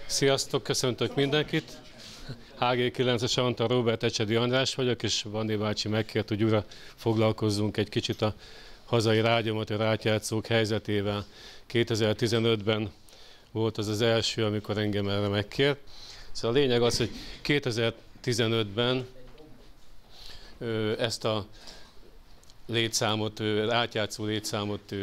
Sziasztok, köszöntök mindenkit! HG9-es Antal Róbert Ecsedi András vagyok, és Vanni bácsi megkért, hogy újra foglalkozzunk egy kicsit a hazai rádióamatőr átjátszók helyzetével. 2015-ben volt az első, amikor engem erre megkért. Szóval a lényeg az, hogy 2015-ben ezt a létszámot, átjátszó létszámot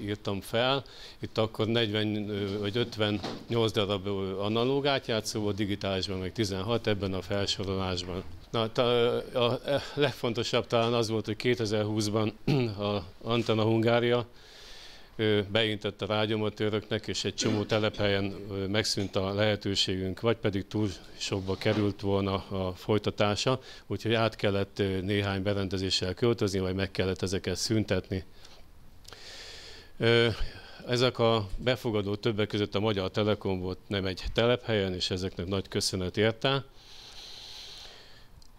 írtam fel. Itt akkor 40 vagy 58 darab analóg átjátszó volt, digitálisban meg 16 ebben a felsorolásban. Na, a legfontosabb talán az volt, hogy 2020-ban a Antenna Hungária beintett a rádióamatőröknek, és egy csomó telephelyen megszűnt a lehetőségünk, vagy pedig túl sokba került volna a folytatása, úgyhogy át kellett néhány berendezéssel költözni, vagy meg kellett ezeket szüntetni. Ezek a befogadó többek között a Magyar Telekom volt, nem egy telephelyen, és ezeknek nagy köszönet érte.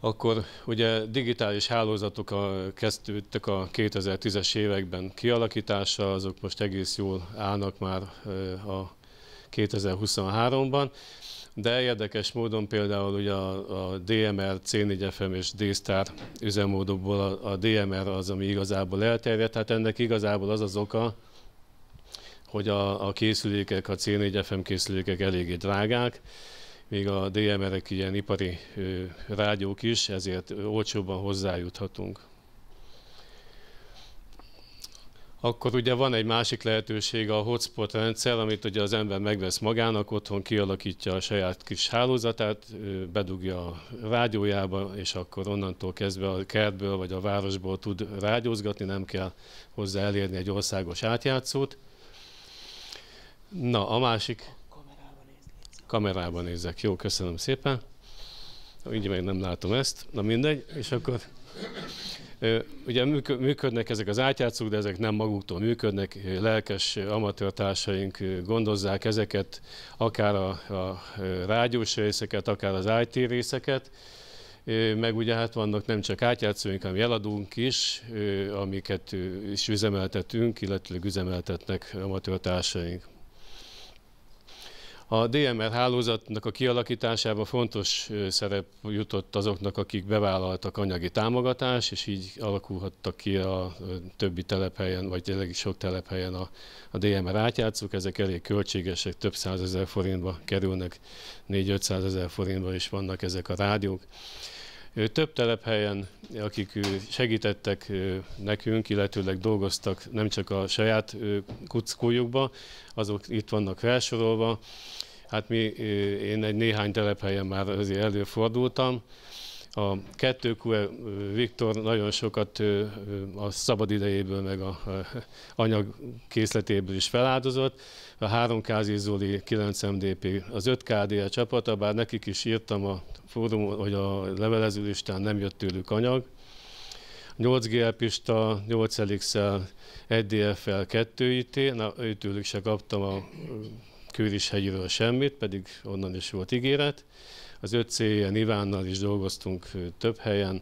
Akkor ugye digitális hálózatok kezdődtek a 2010-es években kialakítása, azok most egész jól állnak már a 2023-ban, de érdekes módon például ugye a DMR, C4FM és D-Star üzemmódokból a DMR az, ami igazából elterjedt, hát ennek igazából az az oka, hogy a készülékek, a C4FM készülékek eléggé drágák, még a DMR-ek ilyen ipari rádiók is, ezért olcsóbban hozzájuthatunk. Akkor ugye van egy másik lehetőség, a hotspot rendszer, amit ugye az ember megvesz magának, otthon kialakítja a saját kis hálózatát, bedugja a rádiójába, és akkor onnantól kezdve a kertből vagy a városból tud rádiózgatni, nem kell hozzá elérni egy országos átjátszót. Na, a másik... Kamerában nézzek. Jó, köszönöm szépen. Így meg nem látom ezt. Na mindegy. És akkor ugye működnek ezek az átjátszók, de ezek nem maguktól működnek. Lelkes amatőrtársaink gondozzák ezeket, akár a rádiós részeket, akár az IT részeket. Meg ugye hát vannak nem csak átjátszóink, hanem jeladónk is, amiket is üzemeltetünk, illetve üzemeltetnek amatőrtársaink. A DMR hálózatnak a kialakításában fontos szerep jutott azoknak, akik bevállaltak anyagi támogatást, és így alakulhattak ki a többi telephelyen, vagy elég sok telephelyen a DMR átjátszók. Ezek elég költségesek, több 100 000 forintba kerülnek, 400-500 000 forintba is vannak ezek a rádiók. Több telephelyen, akik segítettek nekünk, illetőleg dolgoztak nem csak a saját kuckójukba, azok itt vannak felsorolva. Hát én egy néhány telephelyen már azért előfordultam. A 2Q Viktor nagyon sokat a szabadidejéből, meg a anyagkészletéből is feláldozott. A 3K Zoli 9MDP, az 5KDL csapata, bár nekik is írtam a fórumon, hogy a levelező listán nem jött tőlük anyag. 8GL Pista, 8LXL, 1DFL, 2IT, na őtőlük se kaptam a Kőrishegyiről semmit, pedig onnan is volt ígéret. Az 5C-en Ivánnal is dolgoztunk több helyen,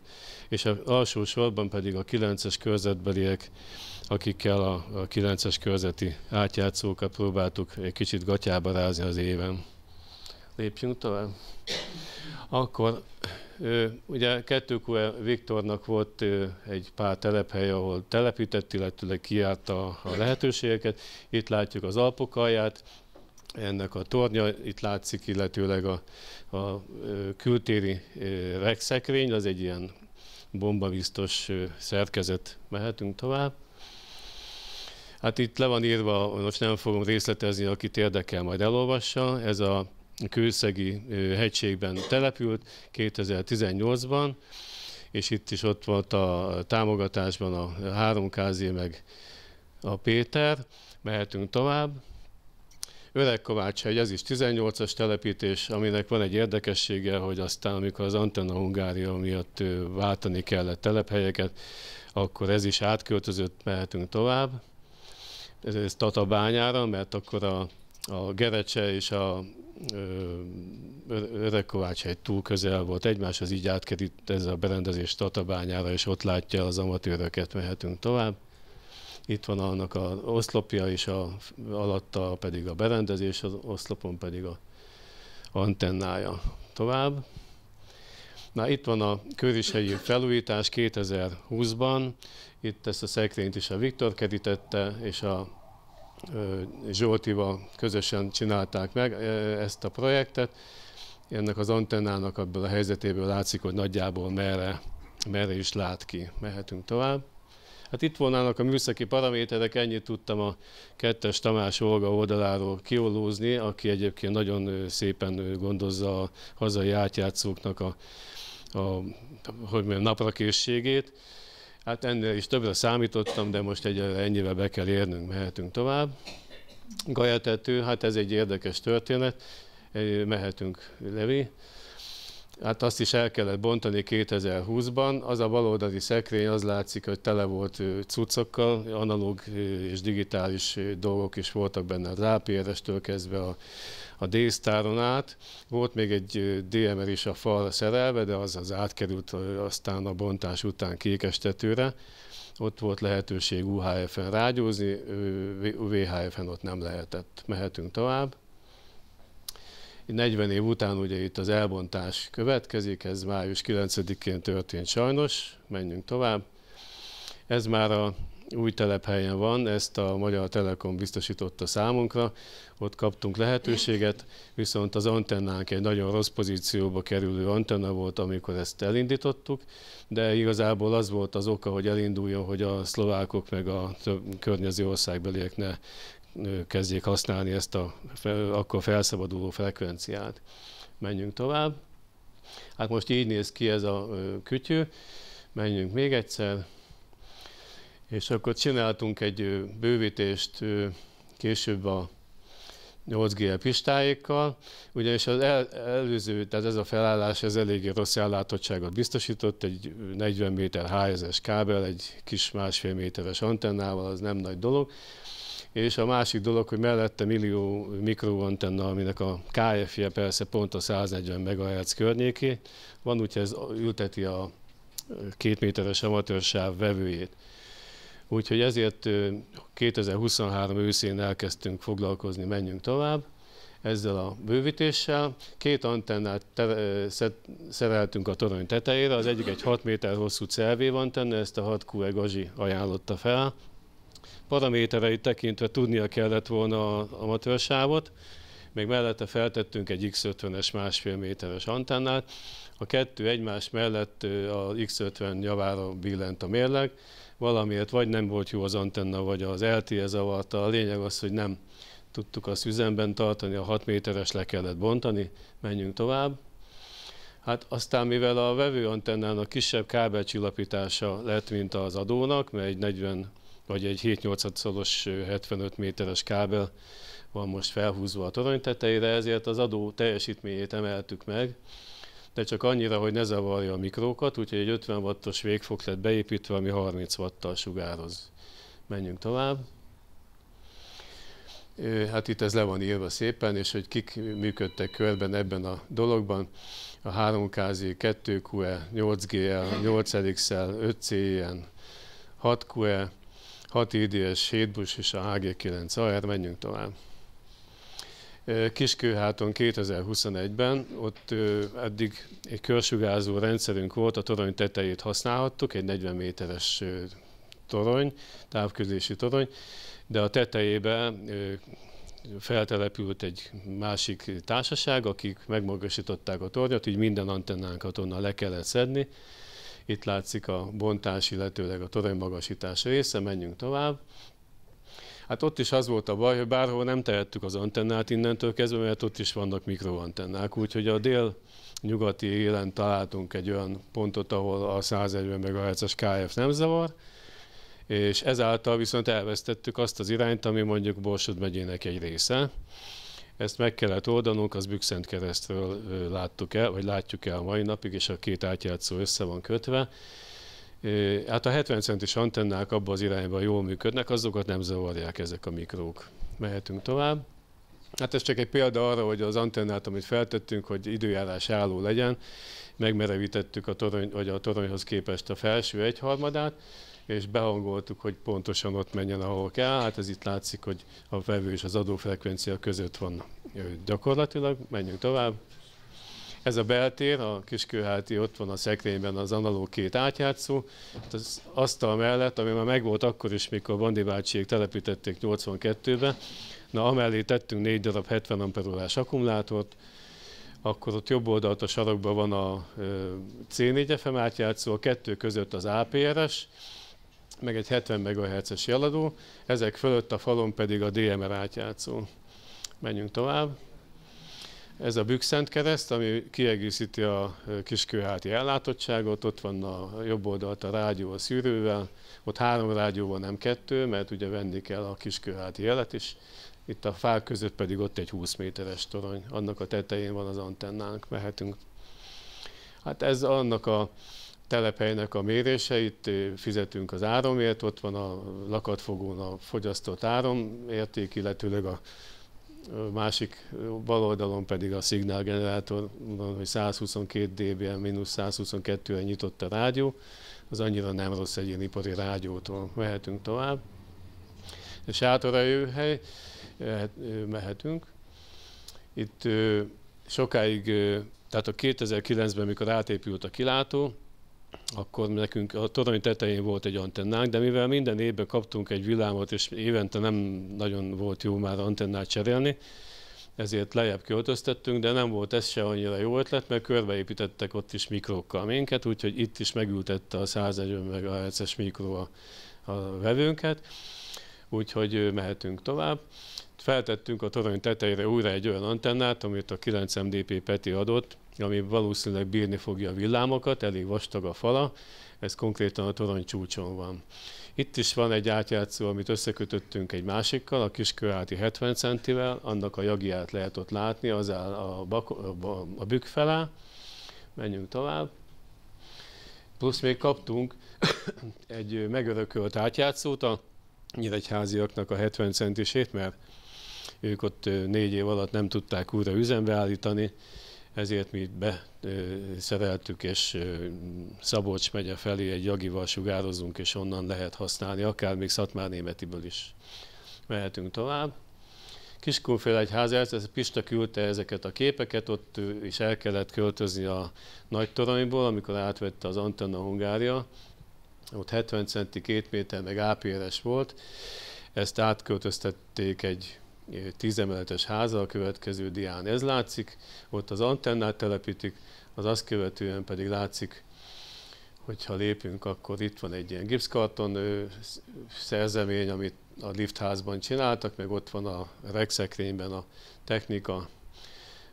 és az alsó sorban pedig a 9-es körzetbeliek, akikkel a 9-es körzeti átjátszókat próbáltuk egy kicsit gatyába rázni az éven. Lépjünk tovább. Akkor ugye 2Q Viktornak volt egy pár telephely, ahol telepített, illetőleg kijárta a lehetőségeket. Itt látjuk az Alpok alját, ennek a tornya, itt látszik, illetőleg a kültéri regszekrény, az egy ilyen bombabiztos szerkezet. Mehetünk tovább. Hát itt le van írva, most nem fogom részletezni, akit érdekel, majd elolvassa. Ez a Kőszegi hegységben települt 2018-ban, és itt is ott volt a támogatásban a 3KZ meg a Péter. Mehetünk tovább. Öregkovácshegy, ez is 18-as telepítés, aminek van egy érdekessége, hogy aztán, amikor az Antenna Hungária miatt váltani kellett telephelyeket, akkor ez is átköltözött, mehetünk tovább. Ez Tatabányára, mert akkor a Gerecse és a Öregkovácshegy túl közel volt egymáshoz, így átkerült ez a berendezés Tatabányára, és ott látja az amatőröket, mehetünk tovább. Itt van annak az oszlopja, és alatta pedig a berendezés, az oszlopon pedig a antennája. Tovább. Na, itt van a Körishegyi felújítás 2020-ban. Itt ezt a szekrényt is a Viktor kerítette, és a Zsoltival közösen csinálták meg ezt a projektet. Ennek az antennának abból a helyzetéből látszik, hogy nagyjából merre is lát ki. Mehetünk tovább. Hát itt volnának a műszaki paraméterek, ennyit tudtam a 2-es Tamás Olga oldaláról kiolózni, aki egyébként nagyon szépen gondozza a hazai átjátszóknak a naprakészségét. Hát ennél is többre számítottam, de most egyelőre ennyivel be kell érnünk, mehetünk tovább. Galyatető, hát ez egy érdekes történet, mehetünk, Levi. Hát azt is el kellett bontani 2020-ban. Az a baloldali szekrény, az látszik, hogy tele volt cuccokkal, analóg és digitális dolgok is voltak benne, az APRS-től kezdve a D-Staron át. Volt még egy DMR is a falra szerelve, de az átkerült aztán a bontás után kékestetőre. Ott volt lehetőség UHF-en rágyózni, VHF-en ott nem lehetett. Mehetünk tovább. 40 év után ugye itt az elbontás következik, ez május 9-én történt sajnos, menjünk tovább. Ez már a új telephelyen van, ezt a Magyar Telekom biztosította számunkra, ott kaptunk lehetőséget, viszont az antennánk egy nagyon rossz pozícióba kerülő antenna volt, amikor ezt elindítottuk, de igazából az volt az oka, hogy elinduljon, hogy a szlovákok meg a környező országbeliek ne kezdjék használni ezt a akkor felszabaduló frekvenciát. Menjünk tovább. Hát most így néz ki ez a kütyű. Menjünk még egyszer. És akkor csináltunk egy bővítést később a 8G pistáékkal, ugyanis az előző, tehát ez a felállás ez eléggé rossz ellátottságot biztosított, egy 40 méter HSS kábel, egy kis 1,5 méteres antennával, az nem nagy dolog. És a másik dolog, hogy mellette millió mikroantenna, aminek a KF-je persze pont a 140 MHz környéké van, úgyhogy ez ülteti a 2 méteres amatőrsáv vevőjét. Úgyhogy ezért 2023 őszén elkezdtünk foglalkozni, menjünk tovább ezzel a bővítéssel. 2 antennát szereltünk a torony tetejére, az egyik egy 6 méter hosszú CLV antenna, ezt a 6QE Gazi ajánlotta fel. Paramétereit tekintve tudnia kellett volna az amatőrsávot, még mellette feltettünk egy X50-es 1,5 méteres antennát. A kettő egymás mellett a X50 javára billent a mérleg, valamiért vagy nem volt jó az antenna, vagy az LTE zavarta. A lényeg az, hogy nem tudtuk azt üzemben tartani, a 6 méteres le kellett bontani, menjünk tovább. Hát aztán, mivel a vevőantennának kisebb kábelcsillapítása lett, mint az adónak, mert egy 40 vagy egy 7/8-szoros 75 méteres kábel van most felhúzva a torony tetejére, ezért az adó teljesítményét emeltük meg, de csak annyira, hogy ne zavarja a mikrókat, úgyhogy egy 50 wattos végfok lett beépítve, ami 30 watttal sugároz. Menjünk tovább. Hát itt ez le van írva szépen, és hogy kik működtek körben ebben a dologban. A 3KZ, 2QE, 8GL, 8LXL, 5CN, 6QE, 6 IDS, 7 busz és a HG9 AR, menjünk tovább. Kiskőháton 2021-ben, ott eddig egy körsugárzó rendszerünk volt, a torony tetejét használhattuk, egy 40 méteres torony, távközlési torony, de a tetejébe feltelepült egy másik társaság, akik megmagasították a tornyot, így minden antennánkat onnan le kellett szedni. Itt látszik a bontás, illetőleg a torony magasítás része, menjünk tovább. Hát ott is az volt a baj, hogy bárhol nem tehettük az antennát innentől kezdve, mert ott is vannak mikroantennák, úgyhogy a dél-nyugati élen találtunk egy olyan pontot, ahol a 140 MHz-es KF nem zavar, és ezáltal viszont elvesztettük azt az irányt, ami mondjuk Borsod megyének egy része. Ezt meg kellett oldanunk, az Bükszentkeresztről láttuk el, vagy látjuk el a mai napig, és a 2 átjátszó össze van kötve. Hát a 70 centis antennák abban az irányban jól működnek, azokat nem zavarják ezek a mikrók. Mehetünk tovább. Hát ez csak egy példa arra, hogy az antennát, amit feltettünk, hogy időjárás álló legyen, megmerevítettük a torony, vagy a toronyhoz képest a felső egyharmadát, és behangoltuk, hogy pontosan ott menjen, ahol kell. Hát ez itt látszik, hogy a vevő és az adófrekvencia között van gyakorlatilag. Menjünk tovább. Ez a beltér, a Kiskőháti, ott van a szekrényben az analóg két átjátszó. Az asztal mellett, ami már megvolt akkor is, mikor Bandi bácsiék telepítették 82-ben, na amellé tettünk 4 darab 70 amperórás akkumulátort, akkor ott jobb oldalt a sarokban van a C4 FM átjátszó, a kettő között az APRS, meg egy 70 MHz-es jeladó, ezek fölött a falon pedig a DMR átjátszó. Menjünk tovább. Ez a Bükszent kereszt, ami kiegészíti a Kiskőháti ellátottságot, ott van a jobb oldalt a rádió a szűrővel, ott 3 rádió van, nem 2, mert ugye venni kell a Kiskőháti jelet is. Itt a fák között pedig ott egy 20 méteres torony, annak a tetején van az antennánk, mehetünk. Hát ez annak a telephelynek a mérése, itt fizetünk az áramért, ott van a lakatfogón a fogyasztott áramérték, illetőleg a másik bal oldalon pedig a szignálgenerátor, hogy 122 dBm mínusz 122-re nyitott a rádió, az annyira nem rossz egy ilyen ipari rádiótól. Mehetünk tovább. A sátorerőhely, mehetünk. Itt sokáig, tehát a 2009-ben, mikor átépült a kilátó, akkor nekünk a torony tetején volt egy antennánk, de mivel minden évben kaptunk egy villámot, és évente nem nagyon volt jó már antennát cserélni, ezért lejjebb költöztettünk, de nem volt ez se annyira jó ötlet, mert körbeépítettek ott is mikrókkal minket, úgyhogy itt is megültette a 140 MHz-es mikró a vevőnket, úgyhogy mehetünk tovább. Feltettünk a torony tetejére újra egy olyan antennát, amit a 9 MDP Peti adott, ami valószínűleg bírni fogja a villámokat, elég vastag a fala, ez konkrétan a torony csúcson van. Itt is van egy átjátszó, amit összekötöttünk egy másikkal, a Kiskőháti 70 centivel, annak a jagiát lehet ott látni, az áll a bükk felá. Menjünk tovább. Plusz még kaptunk egy megörökölt átjátszót a nyíregyháziaknak a 70 centisét, mert ők ott 4 év alatt nem tudták újra üzembe állítani, ezért mi beszereltük, és Szabolcs megye felé egy jagival sugározunk, és onnan lehet használni, akár még Szatmárnémetiből is. Mehetünk tovább. Kiskunfélegyházát, ez Pista küldte ezeket a képeket, ott is el kellett költözni a nagy toronyból, amikor átvette az Antenna Hungária. Ott 70 centi, 2 méter, meg APRS volt. Ezt átköltöztették egy 10 emeletes háza, a következő dián ez látszik, ott az antennát telepítik, az azt követően pedig látszik, hogyha lépünk, akkor itt van egy ilyen gipszkarton szerzemény, amit a liftházban csináltak, meg ott van a regszekrényben a technika.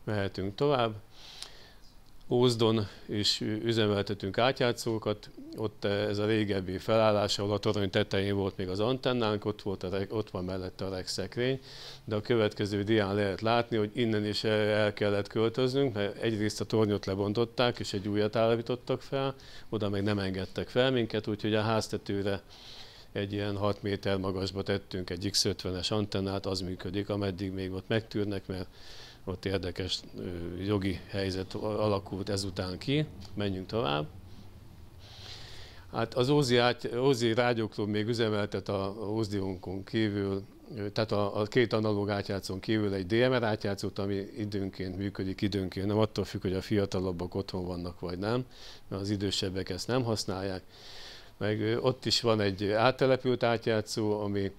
Mehetünk tovább. Ózdon is üzemeltetünk átjátszókat, ott ez a régebbi felállás, ahol a torony tetején volt még az antennánk, ott van mellette a regszekrény, de a következő dián lehet látni, hogy innen is el kellett költöznünk, mert egyrészt a tornyot lebontották, és egy újat állítottak fel, oda meg nem engedtek fel minket, úgyhogy a háztetőre egy ilyen 6 méter magasba tettünk egy X50-es antennát, az működik, ameddig még ott megtűrnek, mert ott érdekes jogi helyzet alakult ezután ki. Menjünk tovább. Hát az Ózdi rádióklub még üzemeltet a Ózdionkon kívül, tehát a 2 analóg átjátszón kívül egy DMR átjátszót, ami időnként működik, időnként nem attól függ, hogy a fiatalabbak otthon vannak vagy nem, mert az idősebbek ezt nem használják. Meg ott is van egy áttelepült átjátszó, ami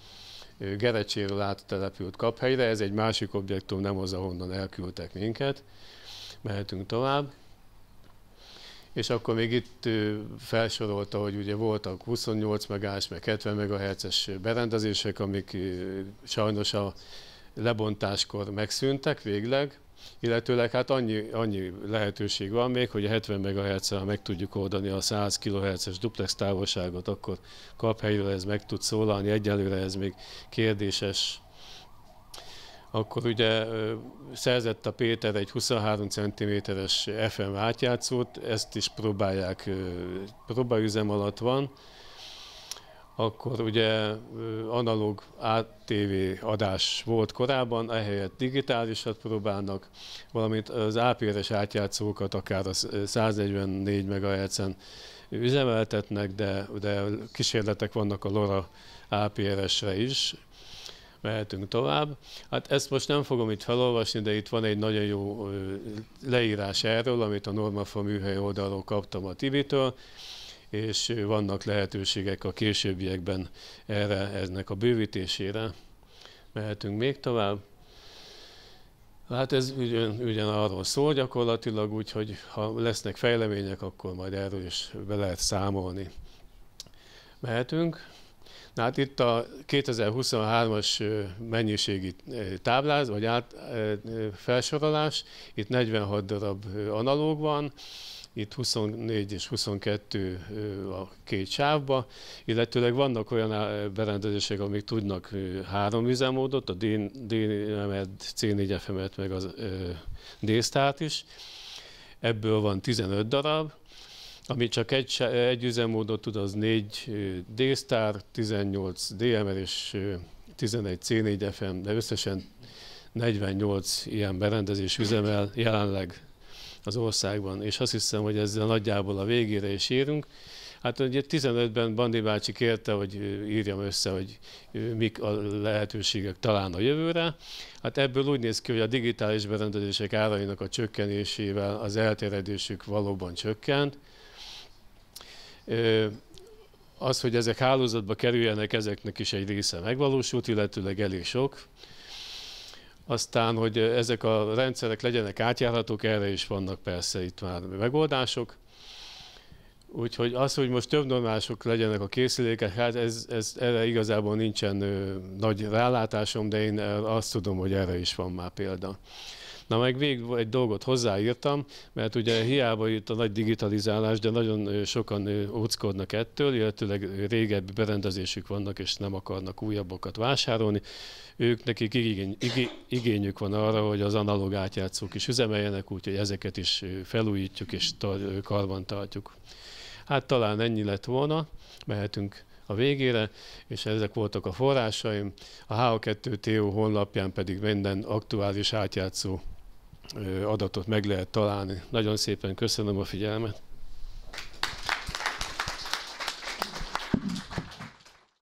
Gerecséről áttelepült Kaphelyre, ez egy másik objektum, nem az, ahonnan elküldtek minket. Mehetünk tovább. És akkor még itt felsorolta, hogy ugye voltak 28 megás, meg 70 MHz-es berendezések, amik sajnos a lebontáskor megszűntek végleg, illetőleg hát annyi lehetőség van még, hogy a 70 MHz-szel meg tudjuk oldani a 100 kHz-es duplex távolságot, akkor Kaphelyről ez meg tud szólalni, egyelőre ez még kérdéses. Akkor ugye szerzett a Péter egy 23 cm-es FM átjátszót, ezt is próbálják, próbaüzem alatt van. Akkor ugye analóg ATV adás volt korábban, ehelyett digitálisat próbálnak, valamint az APRS átjátszókat akár a 144 MHz-en üzemeltetnek, de kísérletek vannak a LoRa APRS-re is. Mehetünk tovább. Hát ezt most nem fogom itt felolvasni, de itt van egy nagyon jó leírás erről, amit a Normafa műhely oldalról kaptam a Tibitől, és vannak lehetőségek a későbbiekben ennek a bővítésére. Mehetünk még tovább. Hát ez ugyan arról szól gyakorlatilag, úgyhogy ha lesznek fejlemények, akkor majd erről is be lehet számolni. Mehetünk. Na hát itt a 2023-as mennyiségi táblázat, vagy felsorolás, itt 46 darab analóg van, itt 24 és 22 a két sávba, illetőleg vannak olyan berendezések, amik tudnak 3 üzemmódot, a DNM-et, C4FM-et, meg az D-Start is. Ebből van 15 darab, ami csak egy üzemmódot tud, az 4 D-Star, 18 DMR és 11 C4FM, de összesen 48 ilyen berendezés üzemel jelenleg az országban, és azt hiszem, hogy ezzel nagyjából a végére is érünk. Hát ugye 15-ben Bandi bácsi kérte, hogy írjam össze, hogy mik a lehetőségek talán a jövőre. Hát ebből úgy néz ki, hogy a digitális berendezések árainak a csökkenésével az elterjedésük valóban csökkent. Az, hogy ezek hálózatba kerüljenek, ezeknek is egy része megvalósult, illetőleg elég sok. Aztán, hogy ezek a rendszerek legyenek átjárhatók, erre is vannak persze itt már megoldások. Úgyhogy az, hogy most több normálisok legyenek a készülékek, hát erre igazából nincsen nagy rálátásom, de én azt tudom, hogy erre is van már példa. Na meg még egy dolgot hozzáírtam, mert ugye hiába itt a nagy digitalizálás, de nagyon sokan óckodnak ettől, illetőleg régebbi berendezésük vannak, és nem akarnak újabbakat vásárolni. Nekik igényük van arra, hogy az analóg átjátszók is üzemeljenek, úgyhogy ezeket is felújítjuk és karban tartjuk. Hát talán ennyi lett volna, mehetünk a végére, és ezek voltak a forrásaim. A HA2TO honlapján pedig minden aktuális átjátszó adatot meg lehet találni. Nagyon szépen köszönöm a figyelmet.